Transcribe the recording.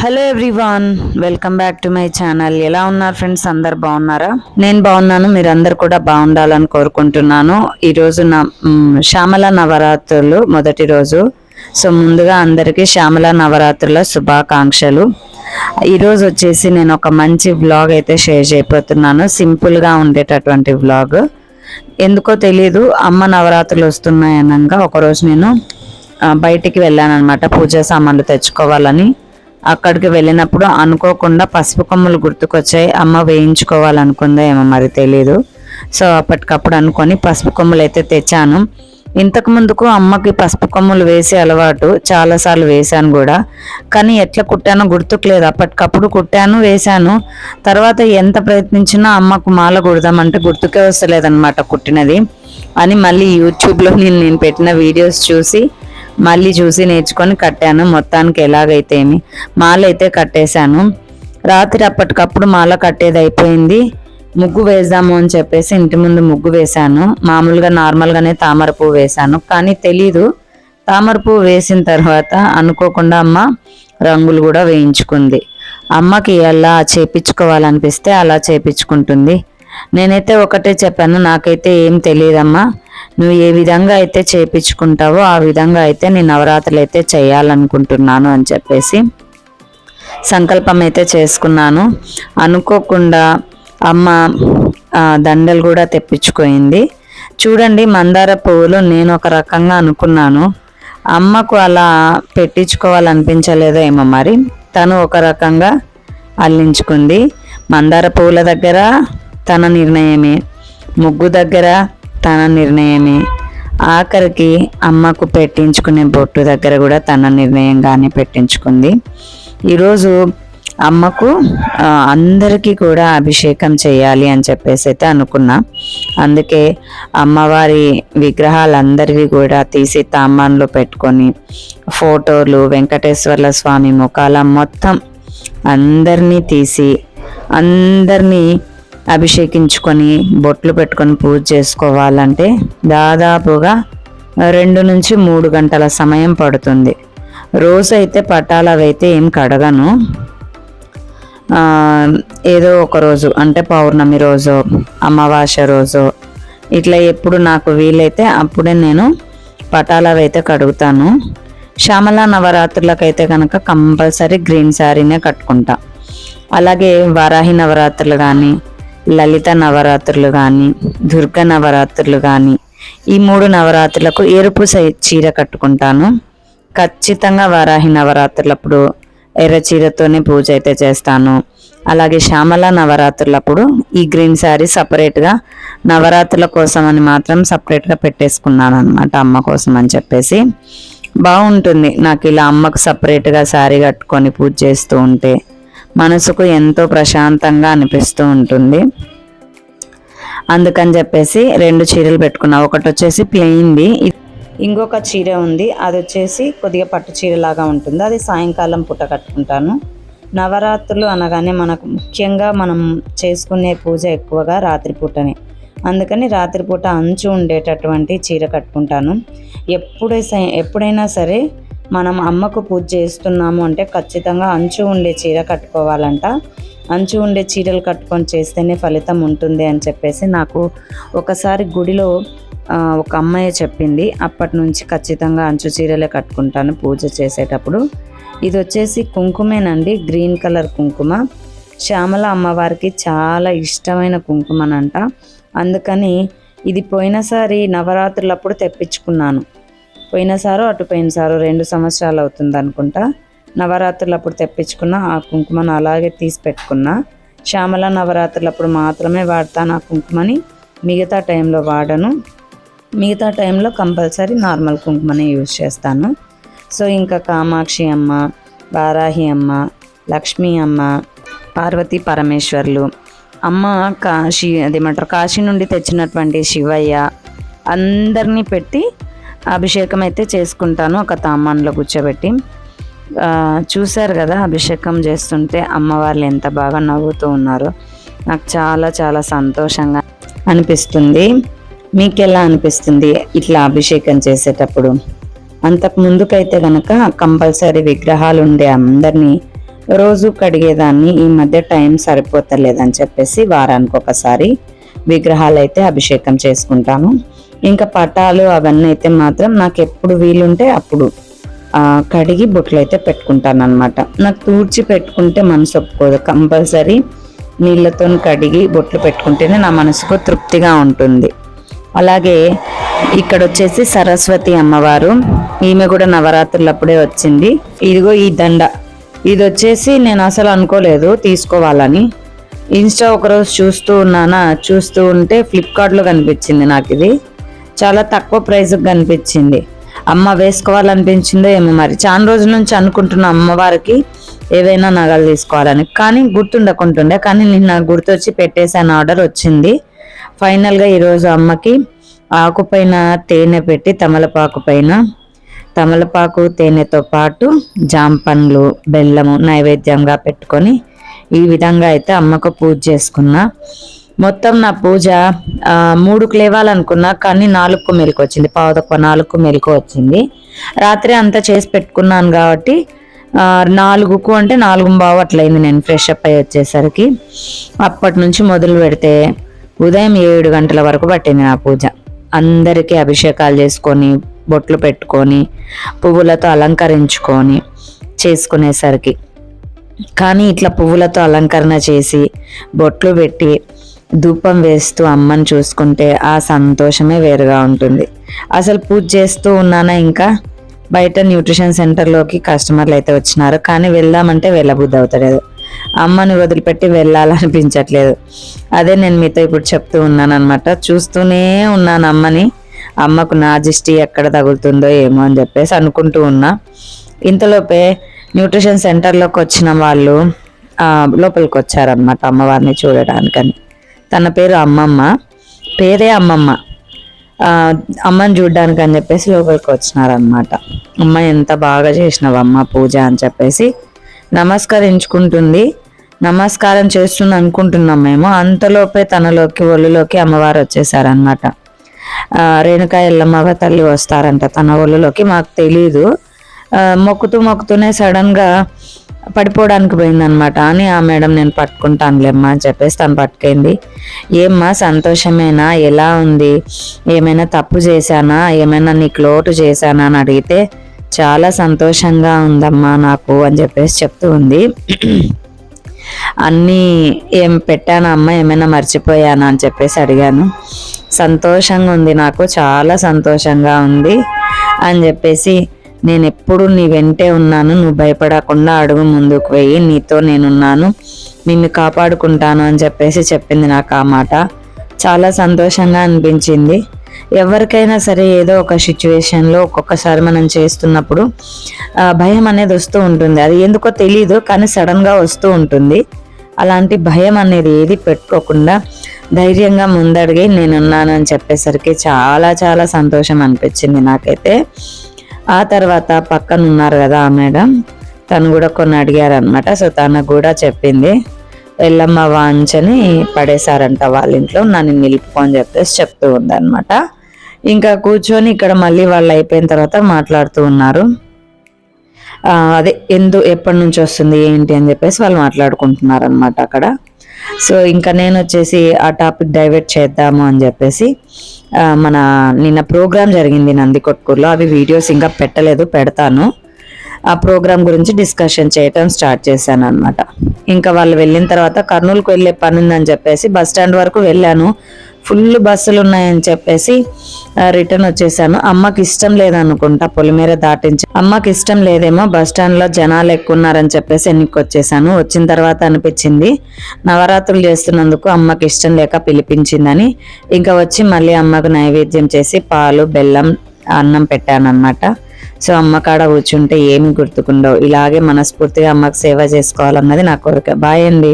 Hello everyone, welcome back to my channel. ఎలా ఉన్నారు friends? అందరు బాగున్నారా? నేను బాగున్నాను. మీరు అందరు కూడా బాగుండాలని కోరుకుంటున్నాను. ఈరోజు శ్యామల నవరాత్రులు మొదటి రోజు. సో ముందుగా అందరికీ శ్యామల నవరాత్రుల శుభాకాంక్షలు. ఈరోజు వచ్చేసి నేను ఒక మంచి వ్లాగ్ అయితే షేర్ చేయబోతున్నాను. సింపుల్గా ఉండేటటువంటి వ్లాగ్. ఎందుకో తెలీదు, అమ్మ నవరాత్రులు వస్తున్నాయి అనగా ఒకరోజు నేను బయటికి వెళ్ళాను అనమాట, పూజా సామాన్లు తెచ్చుకోవాలని. అక్కడికి వెళ్ళినప్పుడు అనుకోకుండా పసుపు కొమ్ములు గుర్తుకొచ్చాయి. అమ్మ వేయించుకోవాలనుకుందా ఏమో మరి తెలీదు. సో అప్పటికప్పుడు అనుకొని పసుపు కొమ్ములు అయితే తెచ్చాను. ఇంతకు ముందుకు అమ్మకి పసుపు కొమ్ములు వేసే అలవాటు, చాలాసార్లు వేశాను కూడా. కానీ ఎట్లా కుట్టానో గుర్తుకులేదు. అప్పటికప్పుడు కుట్టాను, వేశాను. తర్వాత ఎంత ప్రయత్నించినా అమ్మకు మాల కుడదామంటే గుర్తుకే వస్తలేదన్నమాట కుట్టినది అని. మళ్ళీ యూట్యూబ్లో నేను పెట్టిన వీడియోస్ చూసి నేర్చుకొని కట్టాను. మొత్తానికి ఎలాగైతే మాల అయితే కట్టేశాను. రాత్రి అప్పటికప్పుడు మాల కట్టేది అయిపోయింది. ముగ్గు వేద్దాము అని చెప్పేసి ఇంటి ముందు ముగ్గు వేశాను. మామూలుగా నార్మల్గానే తామర పువ్వు వేశాను. కానీ తెలీదు, తామర పువ్వు వేసిన తర్వాత అనుకోకుండా అమ్మ రంగులు కూడా వేయించుకుంది. అమ్మకి ఎలా చేపించుకోవాలనిపిస్తే అలా చేపించుకుంటుంది. నేనైతే ఒకటే చెప్పాను, నాకైతే ఏం తెలియదమ్మా, నువ్వు ఏ విధంగా అయితే చేపించుకుంటావో ఆ విధంగా అయితే నేను నవరాత్రులు అయితే చేయాలనుకుంటున్నాను అని చెప్పేసి సంకల్పం అయితే చేసుకున్నాను. అనుకోకుండా అమ్మ దండలు కూడా తెప్పించుకోయింది. చూడండి, మందార పువ్వులు నేను ఒక రకంగా అనుకున్నాను, అమ్మకు అలా పెట్టించుకోవాలనిపించలేదో ఏమో మరి. తను ఒక రకంగా అల్లించుకుంది. మందార పువ్వుల దగ్గర తన నిర్ణయమే, ముగ్గు దగ్గర తన నిర్ణయమే, ఆఖరికి అమ్మకు పెట్టించుకునే బొట్టు దగ్గర కూడా తన నిర్ణయంగానే పెట్టించుకుంది. ఈరోజు అమ్మకు అందరికీ కూడా అభిషేకం చేయాలి అని చెప్పేసి అయితే అనుకున్నా. అందుకే అమ్మవారి విగ్రహాలందరివి కూడా తీసి తాంబాన్లో పెట్టుకొని ఫోటోలు, వెంకటేశ్వర్ల స్వామి ముఖాల మొత్తం అందరినీ తీసి అందరినీ అభిషేకించుకొని బొట్లు పెట్టుకొని పూజ చేసుకోవాలంటే దాదాపుగా 2 నుంచి 3 గంటల సమయం పడుతుంది. రోజు అయితే పటాలు అవైతే ఏం కడగను. ఏదో ఒక రోజు అంటే పౌర్ణమి రోజు, అమావాస్య రోజు, ఇట్లా ఎప్పుడు నాకు వీలైతే అప్పుడే నేను పటాలు అవైతే కడుగుతాను. శ్యామల నవరాత్రులకైతే కనుక కంపల్సరీ గ్రీన్ శారీనే కట్టుకుంటా. అలాగే వారాహి నవరాత్రులు కానీ, లలిత నవరాత్రులు కానీ, దుర్గ నవరాత్రులు కానీ, ఈ 3 నవరాత్రులకు ఎరుపు చీర కట్టుకుంటాను. ఖచ్చితంగా వారాహి నవరాత్రులప్పుడు ఎర్ర చీరతోనే పూజ అయితే చేస్తాను. అలాగే శ్యామల నవరాత్రులప్పుడు ఈ గ్రీన్ శారీ సపరేట్గా నవరాత్రుల కోసం అని మాత్రం సపరేట్గా పెట్టేసుకున్నాను అనమాట, అమ్మ కోసం అని చెప్పేసి. బాగుంటుంది నాకు ఇలా అమ్మకు సపరేట్గా శారీ కట్టుకొని పూజ చేస్తూ ఉంటే మనసుకు ఎంతో ప్రశాంతంగా అనిపిస్తూ ఉంటుంది. అందుకని చెప్పేసి 2 చీరలు పెట్టుకున్నా. ఒకటి వచ్చేసి ప్లెయిన్ది, ఇంకొక చీర ఉంది, అది వచ్చేసి కొద్దిగా పట్టు చీరలాగా ఉంటుంది. అది సాయంకాలం పూట కట్టుకుంటాను. నవరాత్రులు అనగానే మనకు ముఖ్యంగా మనం చేసుకునే పూజ ఎక్కువగా రాత్రిపూటనే. అందుకని రాత్రిపూట అంచు ఉండేటటువంటి చీర కట్టుకుంటాను. ఎప్పుడైనా సరే మనం అమ్మకు పూజ చేస్తున్నాము అంటే ఖచ్చితంగా అంచు ఉండే చీర కట్టుకోవాలంట. అంచు ఉండే చీరలు కట్టుకొని చేస్తేనే ఫలితం ఉంటుంది అని చెప్పేసి నాకు ఒకసారి గుడిలో ఒక అమ్మాయి చెప్పింది. అప్పటి నుంచి ఖచ్చితంగా అంచు చీరలే కట్టుకుంటాను పూజ చేసేటప్పుడు. ఇది వచ్చేసి కుంకుమేనండి, గ్రీన్ కలర్ కుంకుమ. శ్యామల అమ్మవారికి చాలా ఇష్టమైన కుంకుమనంట. అందుకని ఇది పోయినసారి నవరాత్రులప్పుడు తెప్పించుకున్నాను. పోయినసారో 2 సంవత్సరాలు అవుతుంది అనుకుంటా. నవరాత్రులప్పుడు తెప్పించుకున్న ఆ కుంకుమను అలాగే తీసి పెట్టుకున్నా. శ్యామల నవరాత్రులప్పుడు మాత్రమే వాడతాను ఆ కుంకుమని, మిగతా టైంలో వాడను. మిగతా టైంలో కంపల్సరీ నార్మల్ కుంకుమని యూజ్ చేస్తాను. సో ఇంకా కామాక్షి అమ్మ, వారాహి అమ్మ, లక్ష్మీ అమ్మ, పార్వతీ పరమేశ్వర్లు, అమ్మ కాశీ నుండి తెచ్చినటువంటి శివయ్య అందరినీ పెట్టి అభిషేకం అయితే చేసుకుంటాను ఒక తాంబాన్లో కూర్చోబెట్టి. చూశారు కదా అభిషేకం చేస్తుంటే అమ్మవార్లు ఎంత బాగా నవ్వుతూ ఉన్నారో. నాకు చాలా చాలా సంతోషంగా అనిపిస్తుంది. మీకు ఎలా అనిపిస్తుంది ఇట్లా అభిషేకం చేసేటప్పుడు? అంతకు ముందుకైతే కనుక కంపల్సరీ విగ్రహాలు ఉండే అందరినీ రోజు కడిగేదాన్ని, ఈ మధ్య టైం సరిపోతలేదని చెప్పేసి వారానికి ఒకసారి విగ్రహాలు అయితే అభిషేకం చేసుకుంటాను. ఇంకా పటాలు అవన్నీ అయితే మాత్రం నాకు ఎప్పుడు వీలుంటే అప్పుడు కడిగి బొట్లు అయితే పెట్టుకుంటాను అనమాట. నాకు తూడ్చి పెట్టుకుంటే మనసు ఒప్పుకోదు. కంపల్సరీ నీళ్ళతో కడిగి బొట్లు పెట్టుకుంటేనే నా మనసుకు తృప్తిగా ఉంటుంది. అలాగే ఇక్కడ వచ్చేసి సరస్వతి అమ్మవారు, ఈమె కూడా నవరాత్రులప్పుడే వచ్చింది. ఇదిగో ఈ దండ, ఇది వచ్చేసి నేను అసలు అనుకోలేదు తీసుకోవాలని. ఇన్స్టా ఒకరోజు చూస్తూ ఉంటే ఫ్లిప్కార్ట్లో కనిపించింది. నాకు ఇది చాలా తక్కువ ప్రైస్కి కనిపించింది. అమ్మ వేసుకోవాలనిపించిందో ఏమో, మరి చాలా రోజుల నుంచి అనుకుంటున్న అమ్మవారికి ఏవైనా నగలు తీసుకోవాలని, కానీ గుర్తుండకుంటుండే. కానీ నిన్న గుర్తొచ్చి పెట్టేసాను, ఆర్డర్ వచ్చింది. ఫైనల్గా ఈరోజు అమ్మకి ఆకుపైన తేనె పెట్టి, తమలపాకు తేనెతో పాటు జాంపండ్లు బెల్లము నైవేద్యంగా పెట్టుకొని ఈ విధంగా అయితే అమ్మకు పూజ చేసుకున్నా. మొత్తం నా పూజ 3కు లేవాలనుకున్నా, కానీ 4కు మెలకు వచ్చింది, 3:15 మెలకు వచ్చింది. రాత్రి అంతా చేసి పెట్టుకున్నాను కాబట్టి 4కు అంటే 4:15 అట్లయింది నేను ఫ్రెష్ అప్ అయ్యి వచ్చేసరికి. అప్పటి నుంచి మొదలు పెడితే ఉదయం 7 గంటల వరకు పట్టింది నా పూజ. అందరికీ అభిషేకాలు చేసుకొని, బొట్లు పెట్టుకొని, పువ్వులతో అలంకరించుకొని చేసుకునేసరికి. కానీ ఇట్లా పువ్వులతో అలంకరణ చేసి బొట్లు పెట్టి ధూపం వేస్తూ అమ్మని చూసుకుంటే ఆ సంతోషమే వేరుగా ఉంటుంది. అసలు పూజ చేస్తూ ఉన్నానా, ఇంకా బయట న్యూట్రిషన్ సెంటర్లోకి కస్టమర్లు అయితే వచ్చినారు, కానీ వెళ్దామంటే వెళ్ళబుద్ధి అవుతలేదు. అమ్మని వదిలిపెట్టి వెళ్ళాలనిపించట్లేదు. అదే నేను మీతో ఇప్పుడు చెప్తూ ఉన్నాను అనమాట. చూస్తూనే ఉన్నాను అమ్మని. అమ్మకు నా దిష్టి ఎక్కడ తగులుతుందో ఏమో అని చెప్పేసి అనుకుంటూ ఉన్నా. ఇంతలోపే న్యూట్రిషన్ సెంటర్లోకి వచ్చిన వాళ్ళు లోపలికి వచ్చారనమాట అమ్మవారిని చూడడానికని. తన పేరు అమ్మమ్మ, పేరే అమ్మమ్మ. అమ్మని చూడడానికి అని చెప్పేసి లోపలికి వచ్చినారనమాట. అమ్మ ఎంత బాగా చేసినావమ్మ పూజ అని చెప్పేసి నమస్కరించుకుంటుంది. నమస్కారం చేస్తుంది అనుకుంటున్నాం మేము. అంతలోపే తనలోకి ఒళ్ళులోకి అమ్మవారు వచ్చేసారనమాట. రేణుకా ఎల్లమ్మ తల్లి వస్తారంట తన ఒళ్ళులోకి, మాకు తెలీదు. మొక్కుతూనే సడన్గా పడిపోవడానికి పోయిందనమాట. అని ఆ మేడం నేను పట్టుకుంటానులేమ్మా అని చెప్పేసి తను పట్టుకుంది. ఏమ్మా సంతోషమేనా, ఎలా ఉంది, ఏమైనా తప్పు చేశానా, ఏమైనా నీకు లోటు చేశానా అని అడిగితే చాలా సంతోషంగా ఉందమ్మా నాకు అని చెప్పేసి చెప్తూ ఉంది. అన్నీ ఏం పెట్టానా అమ్మ, ఏమైనా మర్చిపోయానా అని చెప్పేసి అడిగాను. సంతోషంగా ఉంది, నాకు చాలా సంతోషంగా ఉంది అని చెప్పేసి, నేను ఎప్పుడు నీ వెంటే ఉన్నాను, నువ్వు భయపడకుండా అడుగు ముందుకు వెయ్యి, నీతో నేనున్నాను, నిన్ను కాపాడుకుంటాను అని చెప్పేసి చెప్పింది నాకు ఆ మాట. చాలా సంతోషంగా అనిపించింది. ఎవరికైనా సరే ఏదో ఒక సిచ్యువేషన్లో ఒక్కొక్కసారి మనం చేస్తున్నప్పుడు భయం అనేది వస్తూ ఉంటుంది. అది ఎందుకో తెలీదు, కానీ సడన్గా వస్తూ ఉంటుంది. అలాంటి భయం అనేది ఏది పెట్టుకోకుండా ధైర్యంగా ముందడిగి నేనున్నాను అని చెప్పేసరికి చాలా చాలా సంతోషం అనిపించింది నాకైతే. ఆ తర్వాత పక్కన ఉన్నారు కదా ఆ మేడం, తను కూడా కొన్ని అడిగారనమాట. సో తనకు కూడా చెప్పింది, ఎల్లమ్మ వాంచని పడేశారంట వాళ్ళ ఇంట్లో, నన్ను నిలుపుకో అని చెప్పేసి చెప్తూ ఉందన్నమాట. ఇంకా కూర్చొని ఇక్కడ మళ్ళీ వాళ్ళు అయిపోయిన తర్వాత మాట్లాడుతూ ఉన్నారు. అదే ఎప్పటి నుంచి వస్తుంది ఏంటి అని చెప్పేసి వాళ్ళు మాట్లాడుకుంటున్నారు అనమాట అక్కడ. సో ఇంకా నేను వచ్చేసి ఆ టాపిక్ డైవర్ట్ చేద్దాము అని చెప్పేసి మన నిన్న ప్రోగ్రామ్ జరిగింది నందికొట్కూరులో, అవి వీడియోస్ ఇంకా పెట్టలేదు, పెడతాను. ఆ ప్రోగ్రామ్ గురించి డిస్కషన్ చేయటం స్టార్ట్ చేశాను అనమాట. ఇంకా వాళ్ళు వెళ్ళిన తర్వాత కర్నూలుకు వెళ్ళే పని ఉందని చెప్పేసి బస్ స్టాండ్ వరకు వెళ్ళాను. ఫుల్ బస్సులు ఉన్నాయని చెప్పేసి రిటర్న్ వచ్చేసాను. అమ్మకి ఇష్టం లేదనుకుంటా పొలిమేర దాటించి, అమ్మకి ఇష్టం లేదేమో బస్ స్టాండ్లో జనాలు ఎక్కువ ఉన్నారని చెప్పేసి ఎన్నిక వచ్చేసాను. వచ్చిన తర్వాత అనిపించింది నవరాత్రులు చేస్తున్నందుకు అమ్మకి ఇష్టం లేక పిలిపించిందని. ఇంకా వచ్చి మళ్ళీ అమ్మకు నైవేద్యం చేసి పాలు బెల్లం అన్నం పెట్టాను అనమాట. సో అమ్మ కాడ కూర్చుంటే ఏమి గుర్తుకుండవు. ఇలాగే మనస్ఫూర్తిగా అమ్మకు సేవ చేసుకోవాలన్నది నా కోరిక. బాయ్ అండి.